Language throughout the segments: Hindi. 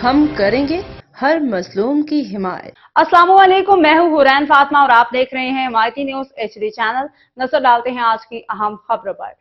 हम करेंगे हर मजलूम की हिमायत। अस्सलामुअलैकुम, मैं हूँ हुरैन फातिमा और आप देख रहे हैं हिमायती न्यूज HD चैनल। नजर डालते हैं आज की अहम खबरों पर।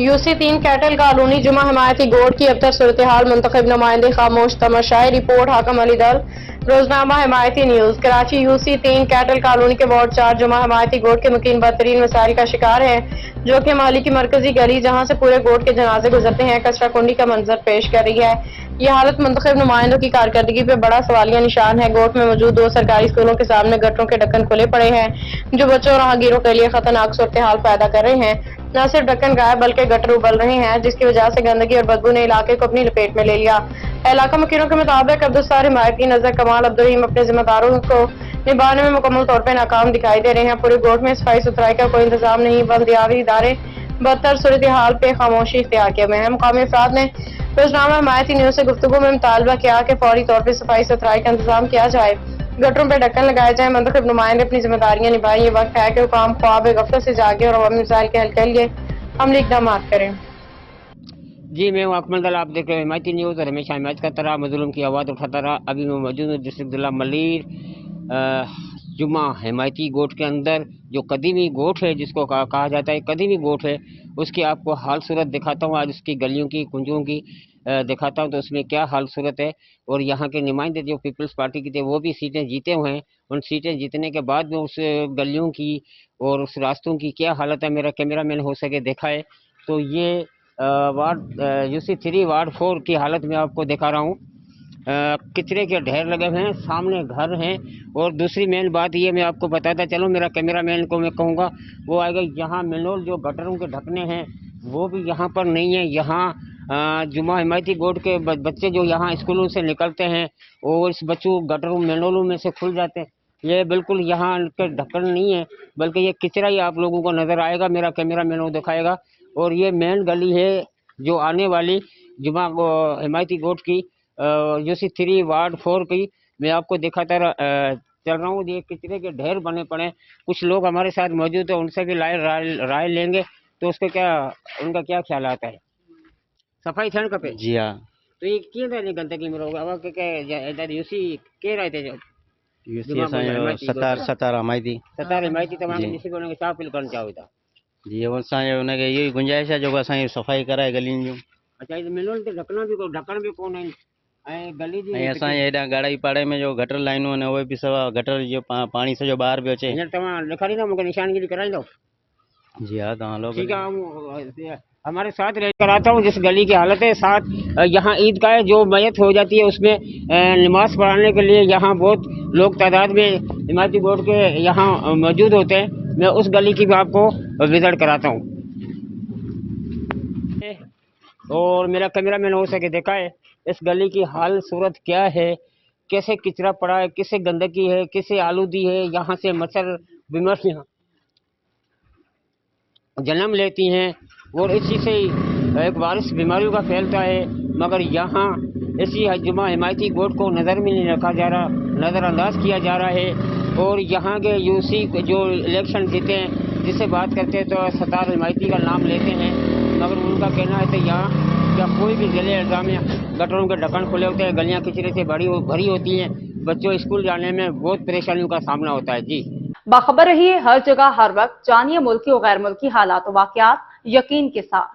UC 3 कैटल कॉलोनी जुमा हिमायती गोट की अब तक सूरत हाल मुंतखब नुमाइंदे खामोश तमाशाई। Report Hakam Ali Dal, Roznama Himayati news. Karachi UC 3 cattle colony के वार्ड 4 जुमा हिमायती गोट के मुकीम बदतरीन मसाइल का शिकार है, जो कि माली की मरकजी गली जहां से पूरे गोट के जनाजे गुजरते हैं कचरा कुंडी का मंजर पेश कर रही है। यह हालत मुंतखब नुमाइंदों की कारकर्दगी पर बड़ा सवालिया निशान है। गोट में मौजूद 2 सरकारी स्कूलों के सामने गटरों के ढक्कन खुले पड़े हैं, जो बच्चों और राहगीरों के लिए खतरनाक सूरत हाल पैदा कर रहे हैं। न सिर्फ ढक्कन गायब बल्कि गटर उबल रहे हैं, जिसकी वजह से गंदगी और बदबू ने इलाके को अपनी लपेट में ले लिया। इलाका मुखिरों के मुताबिक अब्दुस्सार हिमायती नजर कमाल अब्दुर्रहीम अपने जिम्मेदारों को निभाने में मुकम्मल तौर पर नाकाम दिखाई दे रहे हैं। पूरे गोट में सफाई सुथराई का कोई इंतजाम नहीं, बल्दियाती इदारे बदतर सूरत हाल पे खामोशी इख्तियार किए हुए हैं। मुकामी अफराद ने रोजनामा हिमायती न्यूज से गुफ्तगू में मुतालबा किया कि फौरी तौर पर सफाई सुथराई का इंतजाम किया जाए, गटरों पर ढक्कन लगाए जाए, मुंतखब नुमाइंदे अपनी जिम्मेदारियां निभाएं। ये वक्त है कि हुकाम ख्वाब गफलत से जागे और अवामी मसाइल के हल के लिए अमली इक़दाम करें। जी, मैं हूँ अकमल दल, आप देख रहे हैं हिमायती न्यूज़ और हमेशा हिमायत करता रहा, मज़लूम की आवाज़ उठाता रहा। अभी मैं मौजूद हूँ डिस्ट्रिक्ट जिला मलीर जुमा हिमायती गोट के अंदर, जो कदीमी गोट है, जिसको कहा जाता है कदीमी गोट है, उसकी आपको हाल सूरत दिखाता हूँ। आज उसकी गलियों की कुंजों की दिखाता हूँ तो उसमें क्या हाल सूरत है। और यहाँ के नुमाइंदे जो पीपल्स पार्टी के थे वो भी सीटें जीते हुए हैं। उन सीटें जीतने के बाद में उस गलियों की और उस रास्तों की क्या हालत है, मेरा कैमरा मैन हो सके दिखाए। तो ये वार्ड UC 3 वार्ड 4 की हालत में आपको दिखा रहा हूँ। कचरे के ढेर लगे हुए हैं, सामने घर हैं। और दूसरी मेन बात ये मैं आपको बताता चलूँ, मेरा कैमरा मैन को मैं कहूँगा वो आएगा। यहाँ मेनोल जो गटरों के ढकने हैं वो भी यहाँ पर नहीं है। यहाँ जुमा हिमायती गोट के बच्चे जो यहाँ स्कूलों से निकलते हैं और इस बच्चों गटरों मेनोलों में से खुल जाते हैं। ये बिल्कुल यहाँ के ढक्कन नहीं है, बल्कि ये कचरा ही आप लोगों को नज़र आएगा। मेरा कैमरा मैन वो दिखाएगा। और ये मेन गली है जो आने वाली जुमा हिमायती गोट की UC 3 वार्ड 4 की मैं आपको दिखाता चल रहा हूँ। ये कचरे के ढेर बने पड़े। कुछ लोग हमारे साथ मौजूद है, उनसे भी राय लेंगे तो उसको उनका क्या ख्याल आता है। सफाई थियण खपे। जी हाँ। तो ये कीअं था गंदगी में UC के रहे थे सतार हिमायती तव्हांखे ॾिसी उनखे छा अपील करणु चाहियो था। जी असांखे हुनखे इहो ई गुंजाइश आहे जो असांजी सफ़ाई कराए गलियुनि जूं। अच्छा, मिनोल ते ढकण बि कोन आहिनि ऐं गली जी ऐं असांजे हेॾां ॻाढ़ाई पाड़े में जो गटर लाइनूं आहिनि उहे बि सवा गटर जो पाणी सॼो ॿाहिरि पियो अचे। हींअर तव्हां ॾेखारींदव मूंखे निशानगिरी कराईंदव। जी हाँ, तव्हां हलो। ठीक है, हमारे साथ रहकर आता हूँ जिस गली की हालत है। साथ यहाँ ईदगाह जो मैयत हो जाती है उसमें नमाज पढ़ाने के लिए यहाँ बहुत लोग तादाद में हिमायती गोट के यहाँ मौजूद होते हैं। मैं उस गली की भी आपको विजिट कराता हूँ और मेरा कैमरा मैन हो सके दिखाए इस गली की हाल सूरत क्या है, कैसे कचरा पड़ा है, कैसे गंदगी है, कैसे आलूदी है। यहाँ से मच्छर बीमारियाँ जन्म लेती हैं और इसी से एक वायरस बीमारियों का फैलता है। मगर यहाँ इसी जुमा हिमायती गोट को नज़र में नहीं रखा जा रहा, नज़रअंदाज किया जा रहा है। और यहाँ के UC जो इलेक्शन जीते हैं, जिससे बात करते हैं तो सतार हिमायती का नाम लेते हैं, मगर उनका कहना है कि यहाँ क्या कोई भी ज़िले एग्जाम में गटरों के ढक्कन खुले होते हैं, गलियाँ कचरे से भरी होती हैं, बच्चों स्कूल जाने में बहुत परेशानियों का सामना होता है। जी, बाखबर रहिए हर जगह हर वक्त, जानिए मुल्की और गैर मुल्की हालात और वाक़यात यकीन के साथ।